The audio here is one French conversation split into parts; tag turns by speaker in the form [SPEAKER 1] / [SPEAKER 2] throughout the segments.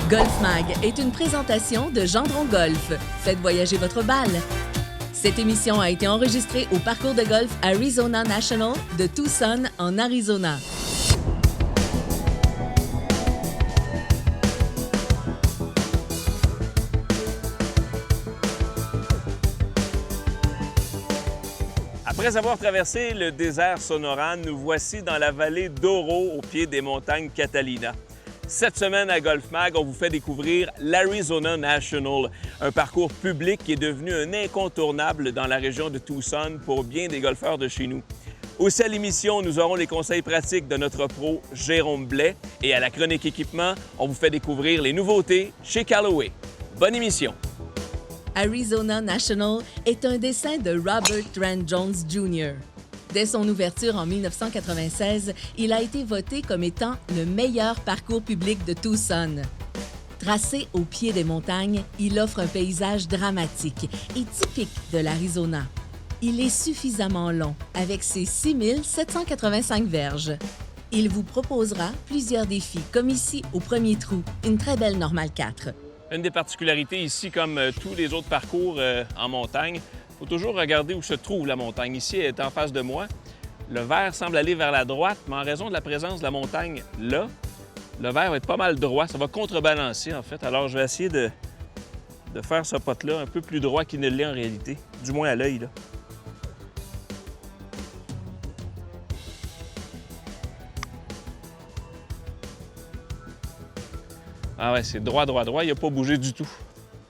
[SPEAKER 1] Golf Mag est une présentation de Gendron Golf. Faites voyager votre balle. Cette émission a été enregistrée au parcours de golf Arizona National de Tucson, en Arizona.
[SPEAKER 2] Après avoir traversé le désert Sonoran, nous voici dans la vallée d'Oro, au pied des montagnes Catalina. Cette semaine à Golf Mag, on vous fait découvrir l'Arizona National, un parcours public qui est devenu un incontournable dans la région de Tucson pour bien des golfeurs de chez nous. Aussi à l'émission, nous aurons les conseils pratiques de notre pro Jérôme Blais et à la chronique équipement, on vous fait découvrir les nouveautés chez Callaway. Bonne émission!
[SPEAKER 1] Arizona National est un dessin de Robert Trent Jones Jr. Dès son ouverture en 1996, il a été voté comme étant le meilleur parcours public de Tucson. Tracé au pied des montagnes, il offre un paysage dramatique et typique de l'Arizona. Il est suffisamment long, avec ses 6785 verges. Il vous proposera plusieurs défis, comme ici au premier trou, une très belle Normale 4.
[SPEAKER 2] Une des particularités ici, comme tous les autres parcours en montagne, il faut toujours regarder où se trouve la montagne. Ici, elle est en face de moi. Le vert semble aller vers la droite, mais en raison de la présence de la montagne là, le vert va être pas mal droit. Ça va contrebalancer, en fait. Alors, je vais essayer de faire ce pot-là un peu plus droit qu'il ne l'est en réalité, du moins à l'œil, là. Ah ouais, c'est droit, droit, droit. Il n'a pas bougé du tout.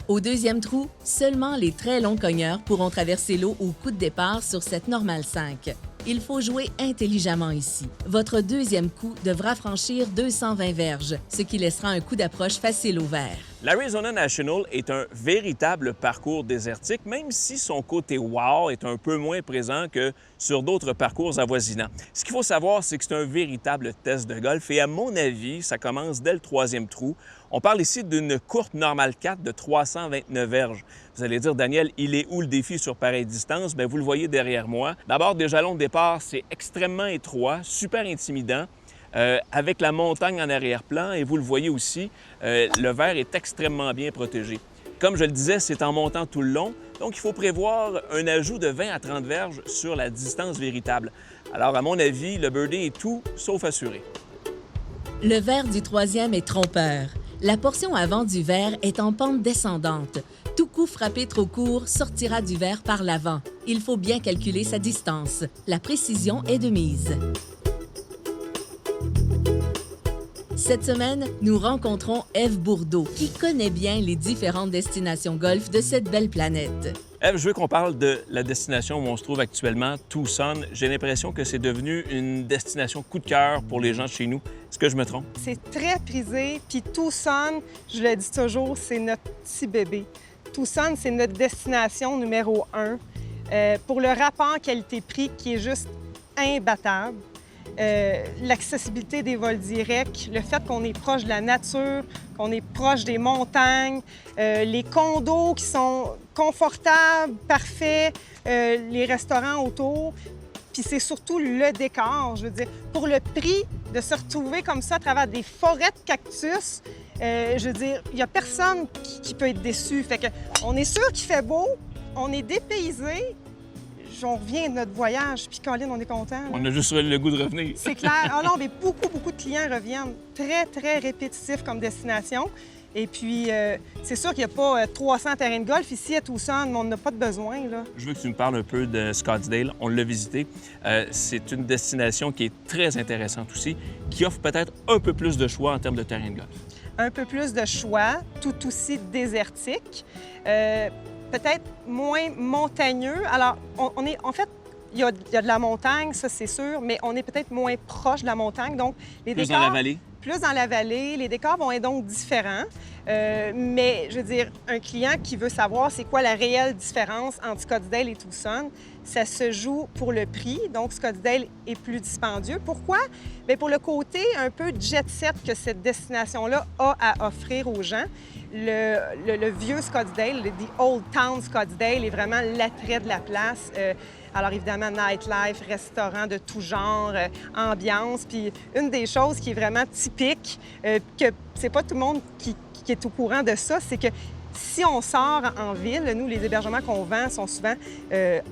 [SPEAKER 1] Au deuxième trou, seulement les très longs cogneurs pourront traverser l'eau au coup de départ sur cette Normale 5. Il faut jouer intelligemment ici. Votre deuxième coup devra franchir 220 verges, ce qui laissera un coup d'approche facile au vert.
[SPEAKER 2] L'Arizona National est un véritable parcours désertique, même si son côté wow est un peu moins présent que sur d'autres parcours avoisinants. Ce qu'il faut savoir, c'est que c'est un véritable test de golf et à mon avis, ça commence dès le troisième trou. On parle ici d'une courte Normale 4 de 329 verges. Vous allez dire, Daniel, il est où le défi sur pareille distance? Bien, vous le voyez derrière moi. D'abord, des jalons de départ, c'est extrêmement étroit, super intimidant. Avec la montagne en arrière-plan, et vous le voyez aussi, le vert est extrêmement bien protégé. Comme je le disais, c'est en montant tout le long, donc il faut prévoir un ajout de 20 à 30 verges sur la distance véritable. Alors, à mon avis, le birdie est tout sauf assuré.
[SPEAKER 1] Le vert du troisième est trompeur. La portion avant du vert est en pente descendante. Tout coup frappé trop court sortira du vert par l'avant. Il faut bien calculer sa distance. La précision est de mise. Cette semaine, nous rencontrons Ève Bourdeau, qui connaît bien les différentes destinations golf de cette belle planète.
[SPEAKER 2] Ève, je veux qu'on parle de la destination où on se trouve actuellement, Tucson. J'ai l'impression que c'est devenu une destination coup de cœur pour les gens de chez nous. Est-ce que je me trompe?
[SPEAKER 3] C'est très prisé, puis Tucson, je le dis toujours, c'est notre petit bébé. Tucson, c'est notre destination numéro 1 pour le rapport qualité-prix qui est juste imbattable. L'accessibilité des vols directs, le fait qu'on est proche de la nature, qu'on est proche des montagnes, les condos qui sont confortables, parfaits, les restaurants autour. Puis c'est surtout le décor, je veux dire. Pour le prix de se retrouver comme ça à travers des forêts de cactus, je veux dire, il n'y a personne qui peut être déçu. Fait que on est sûr qu'il fait beau, on est dépaysé. On revient de notre voyage, puis Colin, on est content. Là.
[SPEAKER 2] On a juste le goût de revenir.
[SPEAKER 3] C'est clair. Ah non, mais beaucoup de clients reviennent. Très, très répétitif comme destination. Et puis, c'est sûr qu'il n'y a pas 300 terrains de golf ici à Tucson, mais on n'a pas de besoin, là.
[SPEAKER 2] Je veux que tu me parles un peu de Scottsdale. On l'a visité. C'est une destination qui est très intéressante aussi, qui offre peut-être un peu plus de choix en termes de terrain de golf.
[SPEAKER 3] Un peu plus de choix, tout aussi désertique. Peut-être moins montagneux. Alors, on est, en fait, il y a de la montagne, ça c'est sûr, mais on est peut-être moins proche de la montagne. Donc, les
[SPEAKER 2] Plus
[SPEAKER 3] décors,
[SPEAKER 2] dans la vallée?
[SPEAKER 3] Plus dans la vallée. Les décors vont être donc différents. Mais, je veux dire, un client qui veut savoir c'est quoi la réelle différence entre Scottsdale et Tucson, ça se joue pour le prix. Donc, Scottsdale est plus dispendieux. Pourquoi? Bien, pour le côté un peu jet-set que cette destination-là a à offrir aux gens. Le vieux Scottsdale, the Old Town Scottsdale, est vraiment l'attrait de la place. Alors évidemment, nightlife, restaurants de tout genre, ambiance. Puis une des choses qui est vraiment typique, que c'est pas tout le monde qui qui est au courant de ça, c'est que si on sort en ville, nous, les hébergements qu'on vend sont souvent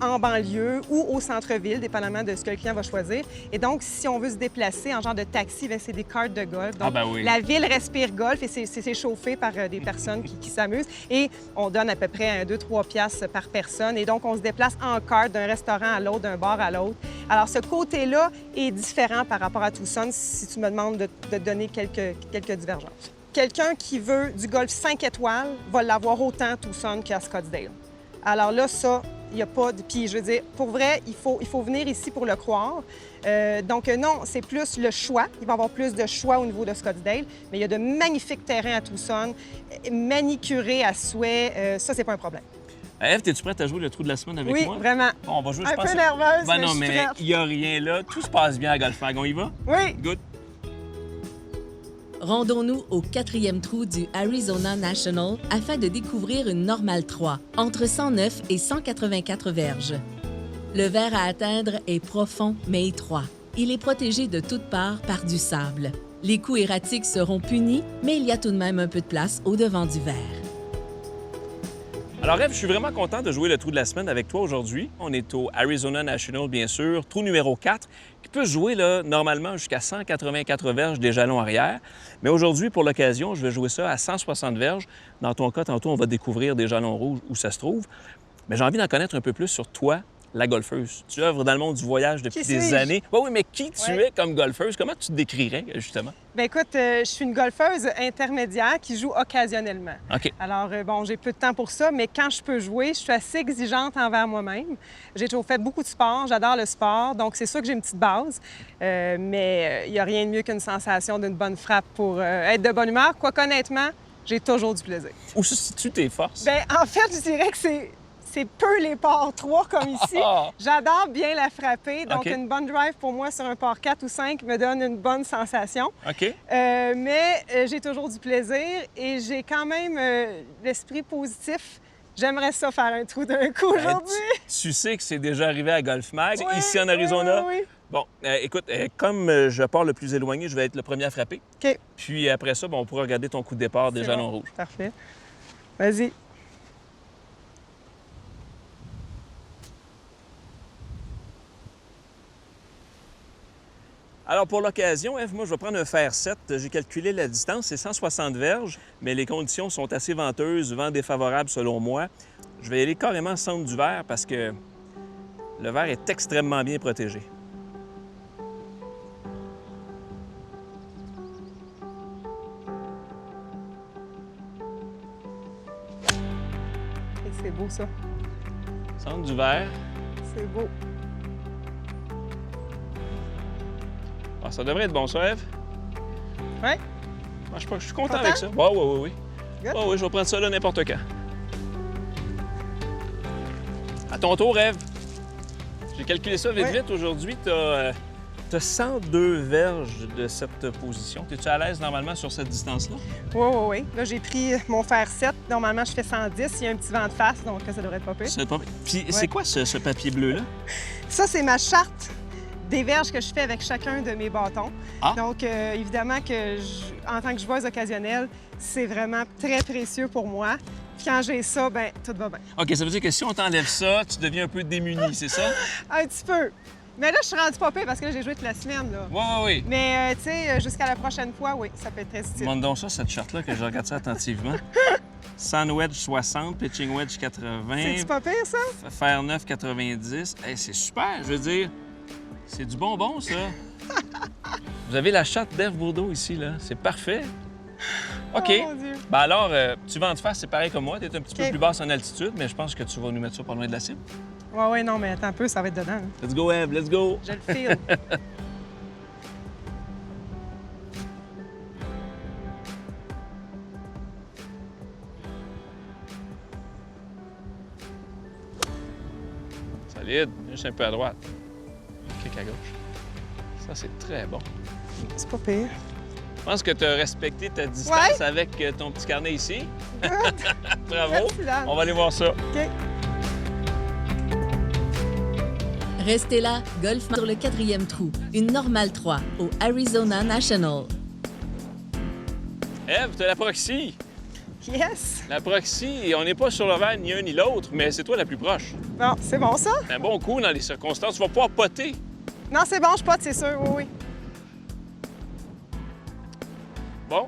[SPEAKER 3] en banlieue ou au centre-ville, dépendamment de ce que le client va choisir. Et donc, si on veut se déplacer en genre de taxi, bien, c'est des cartes de golf. Donc,
[SPEAKER 2] oui.
[SPEAKER 3] la ville respire golf et c'est chauffé par des personnes qui s'amusent. Et on donne à peu près 2-3 piastres par personne. Et donc, on se déplace en carte d'un restaurant à l'autre, d'un bar à l'autre. Alors, ce côté-là est différent par rapport à Tucson si tu me demandes de donner quelques divergences. Quelqu'un qui veut du golf 5 étoiles va l'avoir autant à Tucson qu'à Scottsdale. Alors là, ça, il n'y a pas de... Puis je veux dire, pour vrai, il faut venir ici pour le croire. Donc non, c'est plus le choix. Il va y avoir plus de choix au niveau de Scottsdale, mais il y a de magnifiques terrains à Tucson, manicurés à souhait. Ça, c'est pas un problème.
[SPEAKER 2] Ève, es-tu prête à jouer le trou de la semaine avec moi?
[SPEAKER 3] Oui, vraiment.
[SPEAKER 2] Bon, on va jouer, je
[SPEAKER 3] un
[SPEAKER 2] pense.
[SPEAKER 3] peu nerveuse,
[SPEAKER 2] Ben
[SPEAKER 3] mais
[SPEAKER 2] non,
[SPEAKER 3] je suis
[SPEAKER 2] mais
[SPEAKER 3] prête.
[SPEAKER 2] il n'y a rien là. Tout se passe bien à GolfMag. On y va?
[SPEAKER 3] Oui.
[SPEAKER 2] Good.
[SPEAKER 1] Rendons-nous au 4e trou du Arizona National afin de découvrir une Normale 3, entre 109 et 184 verges. Le verre à atteindre est profond mais étroit. Il est protégé de toutes parts par du sable. Les coups erratiques seront punis, mais il y a tout de même un peu de place au-devant du verre.
[SPEAKER 2] Alors, Ève, je suis vraiment content de jouer le trou de la semaine avec toi aujourd'hui. On est au Arizona National, bien sûr, trou numéro 4, qui peut jouer là, normalement jusqu'à 184 verges des jalons arrière. Mais aujourd'hui, pour l'occasion, je vais jouer ça à 160 verges. Dans ton cas, tantôt, on va découvrir des jalons rouges où ça se trouve. Mais j'ai envie d'en connaître un peu plus sur toi, la golfeuse. Tu œuvres dans le monde du voyage depuis des années. Oui, mais qui tu es comme golfeuse? Comment tu te décrirais, justement?
[SPEAKER 3] Bien, écoute, je suis une golfeuse intermédiaire qui joue occasionnellement.
[SPEAKER 2] OK.
[SPEAKER 3] Alors, bon, j'ai peu de temps pour ça, mais quand je peux jouer, je suis assez exigeante envers moi-même. J'ai toujours fait beaucoup de sport, j'adore le sport, donc c'est sûr que j'ai une petite base. Mais il n'y a rien de mieux qu'une sensation d'une bonne frappe pour être de bonne humeur. Quoique, honnêtement, j'ai toujours du plaisir.
[SPEAKER 2] Où se situent tes forces?
[SPEAKER 3] Bien, en fait, je dirais que c'est peu les parts 3 comme ici. J'adore bien la frapper. Donc, une bonne drive pour moi sur un par 4 ou 5 me donne une bonne sensation.
[SPEAKER 2] OK.
[SPEAKER 3] Mais j'ai toujours du plaisir et j'ai quand même l'esprit positif. J'aimerais ça faire un trou d'un coup aujourd'hui.
[SPEAKER 2] Tu sais que c'est déjà arrivé à GolfMag,
[SPEAKER 3] Oui,
[SPEAKER 2] ici en Arizona.
[SPEAKER 3] Oui.
[SPEAKER 2] Bon, écoute, comme je pars le plus éloigné, je vais être le premier à frapper.
[SPEAKER 3] OK.
[SPEAKER 2] Puis après ça, on pourra regarder ton coup de départ des jalons rouges.
[SPEAKER 3] Parfait. Vas-y.
[SPEAKER 2] Alors, pour l'occasion, Ève, moi, je vais prendre un fer 7. J'ai calculé la distance, c'est 160 verges, mais les conditions sont assez venteuses, vent défavorable selon moi. Je vais y aller carrément centre du verre parce que le verre est extrêmement bien protégé.
[SPEAKER 3] Et c'est beau, ça.
[SPEAKER 2] Centre du verre.
[SPEAKER 3] C'est beau.
[SPEAKER 2] Ah, ça devrait être bon, ça, Ève?
[SPEAKER 3] Oui.
[SPEAKER 2] Moi, je suis content
[SPEAKER 3] Content?
[SPEAKER 2] avec ça. Oui.
[SPEAKER 3] Good.
[SPEAKER 2] Oui, je vais prendre ça là n'importe quand. À ton tour, Ève. J'ai calculé ça vite. Aujourd'hui, tu as 102 verges de cette position. Es-tu à l'aise normalement sur cette distance-là?
[SPEAKER 3] Oui. Là, j'ai pris mon fer 7. Normalement, je fais 110. Il y a un petit vent de face, donc ça devrait être pas pire.
[SPEAKER 2] C'est pas... Puis c'est quoi ce papier bleu-là?
[SPEAKER 3] Ça, c'est ma charte des verges que je fais avec chacun de mes bâtons.
[SPEAKER 2] Ah.
[SPEAKER 3] Donc, évidemment que en tant que joueuse occasionnelle, c'est vraiment très précieux pour moi. Puis quand j'ai ça, bien, tout va bien.
[SPEAKER 2] OK, ça veut dire que si on t'enlève ça, tu deviens un peu démuni, c'est ça?
[SPEAKER 3] Un petit peu. Mais là, je suis rendue pas pire parce que là, j'ai joué toute la semaine, là.
[SPEAKER 2] Oui.
[SPEAKER 3] Mais, tu sais, jusqu'à la prochaine fois, oui, ça peut être très utile.
[SPEAKER 2] Montre donc ça, cette charte-là, que je regarde ça attentivement. Sand wedge 60, pitching wedge 80.
[SPEAKER 3] C'est-tu pas pire, ça?
[SPEAKER 2] Fer 9, 90. Hey, c'est super, je veux dire. C'est du bonbon, ça. Vous avez la charte d'Ève Bourdeau ici, là. C'est parfait. OK.
[SPEAKER 3] Oh, mon Dieu.
[SPEAKER 2] Ben alors, tu vas en face, c'est pareil comme moi. Tu es un petit peu plus basse en altitude, mais je pense que tu vas nous mettre ça pas loin de la cible.
[SPEAKER 3] Oui, non, mais attends un peu, ça va être dedans. Là.
[SPEAKER 2] Let's go, Ève, let's go.
[SPEAKER 3] Je le file.
[SPEAKER 2] Solide. Juste un peu à droite. Clic à gauche. Ça, c'est très bon.
[SPEAKER 3] C'est pas pire.
[SPEAKER 2] Je pense que tu as respecté ta distance avec ton petit carnet ici. Bravo.
[SPEAKER 3] Merci, Dan.
[SPEAKER 2] On va aller voir ça.
[SPEAKER 3] OK.
[SPEAKER 1] Restez là, golf sur le 4e trou, une Normale 3 au Arizona National.
[SPEAKER 2] Ève, tu as la proxy.
[SPEAKER 3] Yes!
[SPEAKER 2] La proxy, on n'est pas sur le vert ni un ni l'autre, mais c'est toi la plus proche.
[SPEAKER 3] Bon, c'est bon ça?
[SPEAKER 2] Un bon coup dans les circonstances. Tu vas pouvoir poter.
[SPEAKER 3] Non, c'est bon, je pote, c'est sûr, oui.
[SPEAKER 2] Bon,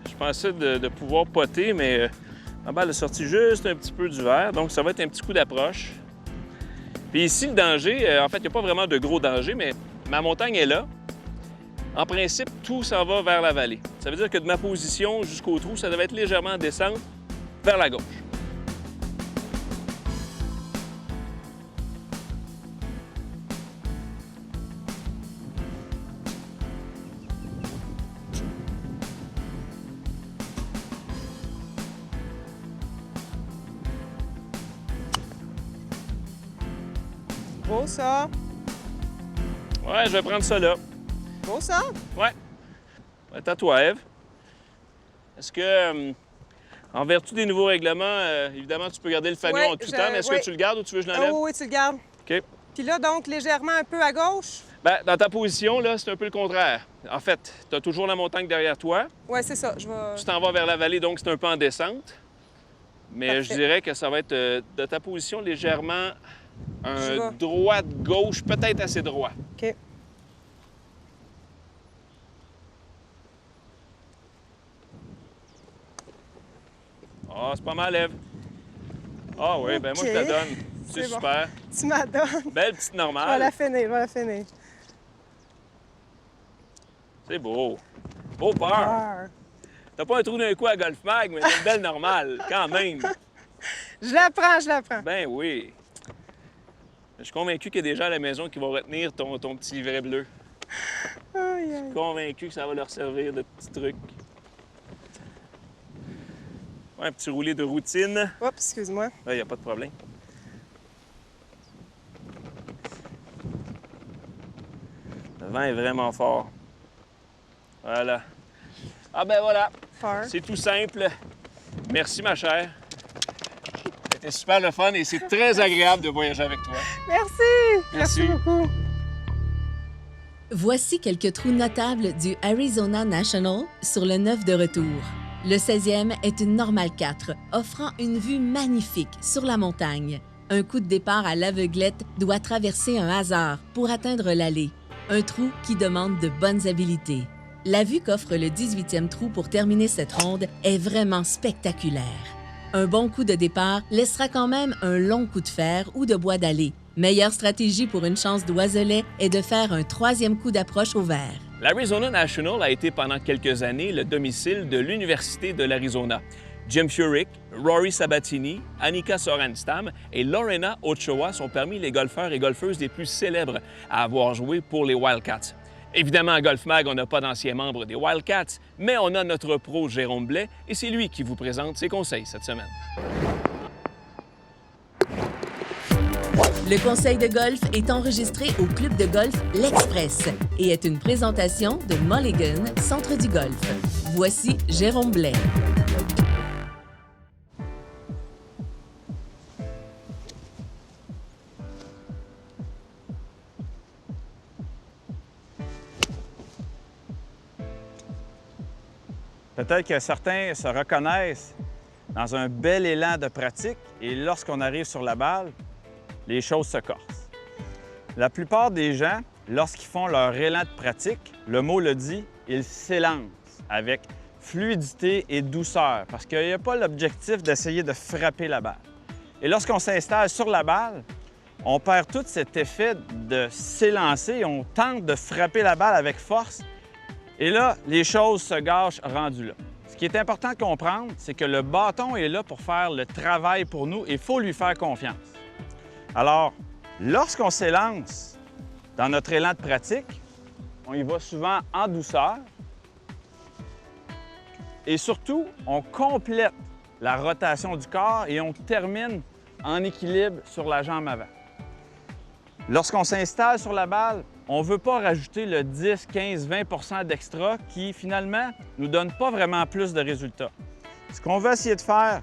[SPEAKER 2] je pensais de pouvoir poter, mais ma balle est sortie juste un petit peu du vert, donc ça va être un petit coup d'approche. Puis ici, le danger, en fait, il n'y a pas vraiment de gros danger, mais ma montagne est là. En principe, tout s'en va vers la vallée. Ça veut dire que de ma position jusqu'au trou, ça devait être légèrement en descente vers la gauche.
[SPEAKER 3] Beau ça.
[SPEAKER 2] Ouais, je vais prendre ça là.
[SPEAKER 3] Beau ça.
[SPEAKER 2] Ouais. À toi, Ève. Est-ce que, en vertu des nouveaux règlements, évidemment, tu peux garder le fanion
[SPEAKER 3] Ouais,
[SPEAKER 2] en tout temps, mais est-ce que tu le gardes ou tu veux que je
[SPEAKER 3] Ah
[SPEAKER 2] l'enlève?
[SPEAKER 3] oui, tu le gardes.
[SPEAKER 2] OK.
[SPEAKER 3] Puis là, donc, légèrement un peu à gauche.
[SPEAKER 2] Bien, dans ta position, là, c'est un peu le contraire. En fait, tu as toujours la montagne derrière toi.
[SPEAKER 3] Oui, c'est ça. Je vais...
[SPEAKER 2] Tu t'en vas vers la vallée, donc c'est un peu en descente. Mais
[SPEAKER 3] Parfait.
[SPEAKER 2] je dirais que ça va être de ta position légèrement
[SPEAKER 3] Je
[SPEAKER 2] un
[SPEAKER 3] vais.
[SPEAKER 2] droite-gauche, peut-être assez droit.
[SPEAKER 3] OK.
[SPEAKER 2] Ah, c'est pas mal, Ève. Ah oui, ben moi, je te la
[SPEAKER 3] OK.
[SPEAKER 2] donne. C'est
[SPEAKER 3] C'est bon.
[SPEAKER 2] super.
[SPEAKER 3] Tu m'adonnes.
[SPEAKER 2] Belle petite
[SPEAKER 3] Je vais
[SPEAKER 2] normale.
[SPEAKER 3] la finir, je vais la finir.
[SPEAKER 2] C'est beau. Beau peur.
[SPEAKER 3] Ah.
[SPEAKER 2] T'as pas un trou d'un coup à Golf Mag, mais c'est une belle normale, quand même.
[SPEAKER 3] Je la prends, je la prends.
[SPEAKER 2] Ben oui. Je suis convaincu qu'il y a des gens à la maison qui vont retenir ton petit livret bleu.
[SPEAKER 3] Aïe, aïe.
[SPEAKER 2] Convaincu que ça va leur servir de petit truc. Ouais, un petit roulé de routine.
[SPEAKER 3] Oups, excuse-moi.
[SPEAKER 2] Il n'y a pas de problème. Le vent est vraiment fort. Voilà. Ah ben voilà,
[SPEAKER 3] Fort.
[SPEAKER 2] c'est tout simple. Merci, ma chère. C'était super le fun et c'est très agréable de voyager avec toi.
[SPEAKER 3] Merci.
[SPEAKER 2] Merci.
[SPEAKER 3] Merci beaucoup.
[SPEAKER 1] Voici quelques trous notables du Arizona National sur le 9 de retour. Le 16e est une Normale 4, offrant une vue magnifique sur la montagne. Un coup de départ à l'aveuglette doit traverser un hasard pour atteindre l'allée. Un trou qui demande de bonnes habiletés. La vue qu'offre le 18e trou pour terminer cette ronde est vraiment spectaculaire. Un bon coup de départ laissera quand même un long coup de fer ou de bois d'allée. Meilleure stratégie pour une chance d'oiselet est de faire un 3e coup d'approche au vert.
[SPEAKER 2] L'Arizona National a été pendant quelques années le domicile de l'Université de l'Arizona. Jim Furyk, Rory Sabatini, Annika Sorenstam et Lorena Ochoa sont parmi les golfeurs et golfeuses les plus célèbres à avoir joué pour les Wildcats. Évidemment, à Golf Mag, on n'a pas d'anciens membres des Wildcats, mais on a notre pro Jérôme Blais et c'est lui qui vous présente ses conseils cette semaine.
[SPEAKER 1] Le conseil de golf est enregistré au club de golf L'Express et est une présentation de Mulligan, Centre du golf. Voici Jérôme Blais.
[SPEAKER 4] Peut-être que certains se reconnaissent dans un bel élan de pratique et lorsqu'on arrive sur la balle, les choses se corsent. La plupart des gens, lorsqu'ils font leur élan de pratique, le mot le dit, ils s'élancent avec fluidité et douceur parce qu'il n'y a pas l'objectif d'essayer de frapper la balle. Et lorsqu'on s'installe sur la balle, on perd tout cet effet de s'élancer, on tente de frapper la balle avec force. Et là, les choses se gâchent rendues là. Ce qui est important de comprendre, c'est que le bâton est là pour faire le travail pour nous et il faut lui faire confiance. Alors, lorsqu'on s'élance dans notre élan de pratique, on y va souvent en douceur et surtout, on complète la rotation du corps et on termine en équilibre sur la jambe avant. Lorsqu'on s'installe sur la balle, on ne veut pas rajouter le 10, 15, 20 d'extra qui, finalement, ne nous donne pas vraiment plus de résultats. Ce qu'on veut essayer de faire,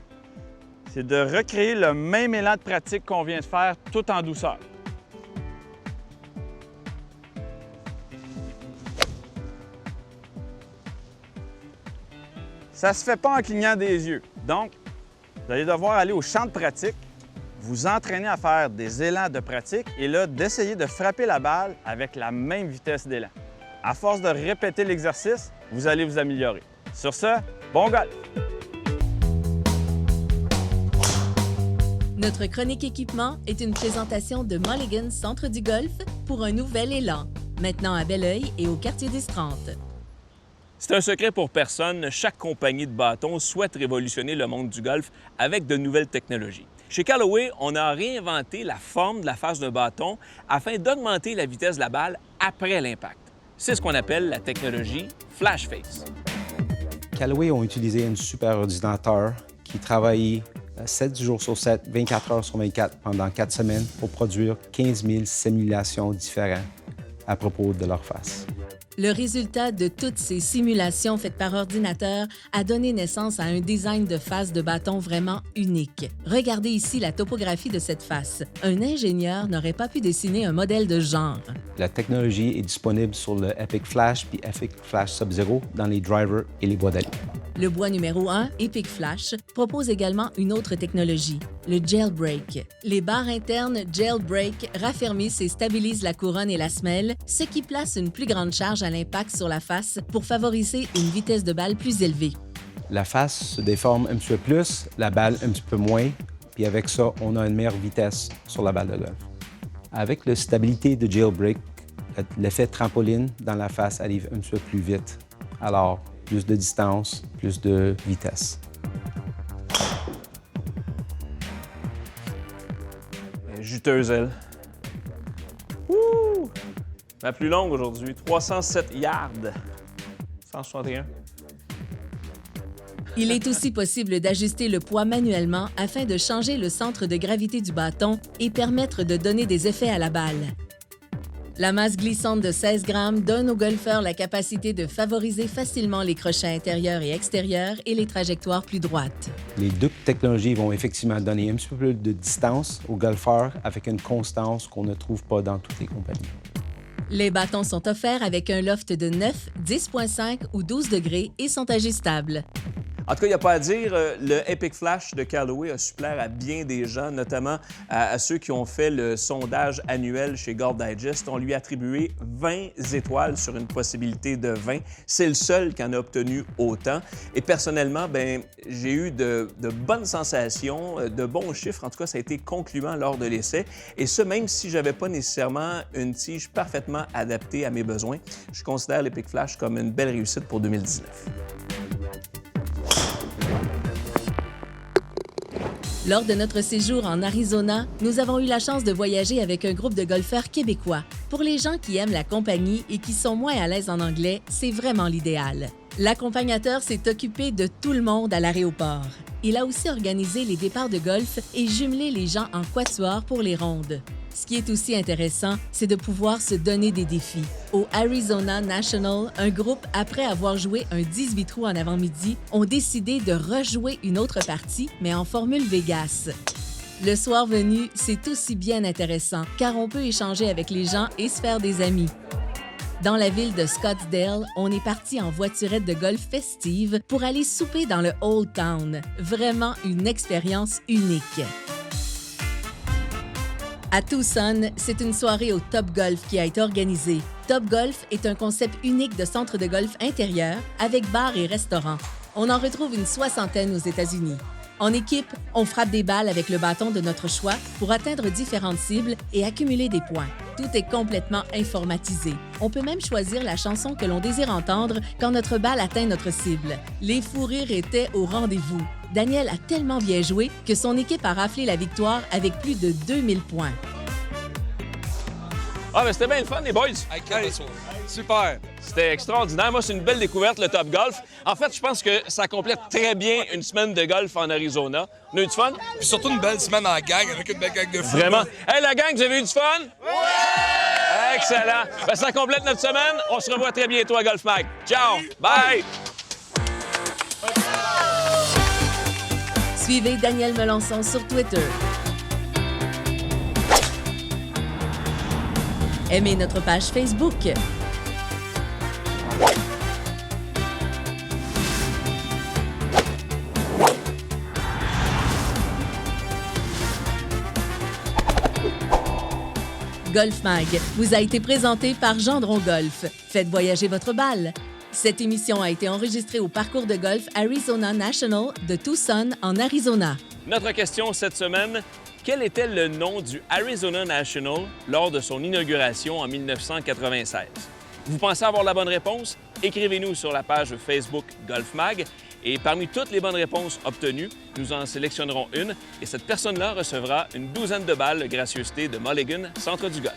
[SPEAKER 4] c'est de recréer le même élan de pratique qu'on vient de faire tout en douceur. Ça ne se fait pas en clignant des yeux. Donc, vous allez devoir aller au champ de pratique, vous entraîner à faire des élans de pratique et là, d'essayer de frapper la balle avec la même vitesse d'élan. À force de répéter l'exercice, vous allez vous améliorer. Sur ce, bon golf!
[SPEAKER 1] Notre chronique équipement est une présentation de Mulligan Centre du Golf pour un nouvel élan, maintenant à Belleuil et au quartier des 30.
[SPEAKER 2] C'est un secret pour personne, chaque compagnie de bâtons souhaite révolutionner le monde du golf avec de nouvelles technologies. Chez Callaway, on a réinventé la forme de la face d'un bâton afin d'augmenter la vitesse de la balle après l'impact. C'est ce qu'on appelle la technologie Flash Face.
[SPEAKER 5] Callaway ont utilisé un super ordinateur qui travaillait 7 jours sur 7, 24 heures sur 24 pendant 4 semaines pour produire 15 000 simulations différentes à propos de leur face.
[SPEAKER 1] Le résultat de toutes ces simulations faites par ordinateur a donné naissance à un design de face de bâton vraiment unique. Regardez ici la topographie de cette face. Un ingénieur n'aurait pas pu dessiner un modèle de genre.
[SPEAKER 5] La technologie est disponible sur le Epic Flash puis Epic Flash Sub-Zero dans les drivers et les bois d'aile.
[SPEAKER 1] Le bois numéro 1, Epic Flash, propose également une autre technologie, le Jailbreak. Les barres internes Jailbreak raffermissent et stabilisent la couronne et la semelle, ce qui place une plus grande charge à l'impact sur la face pour favoriser une vitesse de balle plus élevée.
[SPEAKER 5] La face se déforme un petit peu plus, la balle un petit peu moins, puis avec ça, on a une meilleure vitesse sur la balle de golf. Avec la stabilité de Jailbreak, l'effet trampoline dans la face arrive un petit peu plus vite. Alors, plus de distance, plus de vitesse.
[SPEAKER 2] Juteuse, elle. Ouh! La plus longue aujourd'hui, 307 yards. 161.
[SPEAKER 1] Il est aussi possible d'ajuster le poids manuellement afin de changer le centre de gravité du bâton et permettre de donner des effets à la balle. La masse glissante de 16 grammes donne aux golfeurs la capacité de favoriser facilement les crochets intérieurs et extérieurs et les trajectoires plus droites.
[SPEAKER 5] Les deux technologies vont effectivement donner un petit peu plus de distance aux golfeurs avec une constance qu'on ne trouve pas dans toutes les compagnies.
[SPEAKER 1] Les bâtons sont offerts avec un loft de 9, 10,5 ou 12 degrés et sont ajustables.
[SPEAKER 2] En tout cas, il n'y a pas à dire, le Epic Flash de Callaway a su plaire à bien des gens, notamment à ceux qui ont fait le sondage annuel chez Golf Digest. On lui a attribué 20 étoiles sur une possibilité de 20. C'est le seul qui en a obtenu autant. Et personnellement, j'ai eu de bonnes sensations, de bons chiffres. En tout cas, ça a été concluant lors de l'essai. Et ce, même si je n'avais pas nécessairement une tige parfaitement adaptée à mes besoins. Je considère l'Epic Flash comme une belle réussite pour 2019.
[SPEAKER 1] Lors de notre séjour en Arizona, nous avons eu la chance de voyager avec un groupe de golfeurs québécois. Pour les gens qui aiment la compagnie et qui sont moins à l'aise en anglais, c'est vraiment l'idéal. L'accompagnateur s'est occupé de tout le monde à l'aéroport. Il a aussi organisé les départs de golf et jumelé les gens en quatuor pour les rondes. Ce qui est aussi intéressant, c'est de pouvoir se donner des défis. Au Arizona National, un groupe, après avoir joué un 18 trous en avant-midi, ont décidé de rejouer une autre partie, mais en formule Vegas. Le soir venu, c'est aussi bien intéressant, car on peut échanger avec les gens et se faire des amis. Dans la ville de Scottsdale, on est parti en voiturette de golf festive pour aller souper dans le Old Town. Vraiment une expérience unique. À Tucson, c'est une soirée au Top Golf qui a été organisée. Top Golf est un concept unique de centre de golf intérieur avec bar et restaurant. On en retrouve une 60aine aux États-Unis. En équipe, on frappe des balles avec le bâton de notre choix pour atteindre différentes cibles et accumuler des points. Tout est complètement informatisé. On peut même choisir la chanson que l'on désire entendre quand notre balle atteint notre cible. Les fous rires étaient au rendez-vous. Daniel a tellement bien joué que son équipe a raflé la victoire avec plus de 2000 points.
[SPEAKER 2] Ah, mais c'était bien le fun, les boys.
[SPEAKER 6] Hey, super.
[SPEAKER 2] C'était extraordinaire. Moi, c'est une belle découverte, le Top Golf. En fait, je pense que ça complète très bien une semaine de golf en Arizona. On a eu du fun?
[SPEAKER 6] Puis surtout une belle semaine en gang, avec une belle gang de fous.
[SPEAKER 2] Vraiment. Hey, la gang, vous avez eu du fun? Ouais! Excellent. Ben, ça complète notre semaine. On se revoit très bientôt à Golf Mag. Ciao! Bye!
[SPEAKER 1] Suivez Daniel Melançon sur Twitter. Aimez notre page Facebook. Golf Mag vous a été présenté par Gendron Golf. Faites voyager votre balle. Cette émission a été enregistrée au parcours de golf Arizona National de Tucson, en Arizona.
[SPEAKER 2] Notre question cette semaine, quel était le nom du Arizona National lors de son inauguration en 1996? Vous pensez avoir la bonne réponse? Écrivez-nous sur la page Facebook Golf Mag et parmi toutes les bonnes réponses obtenues, nous en sélectionnerons une et cette personne-là recevra une douzaine de balles gracieuseté de Mulligan, Centre du Golf.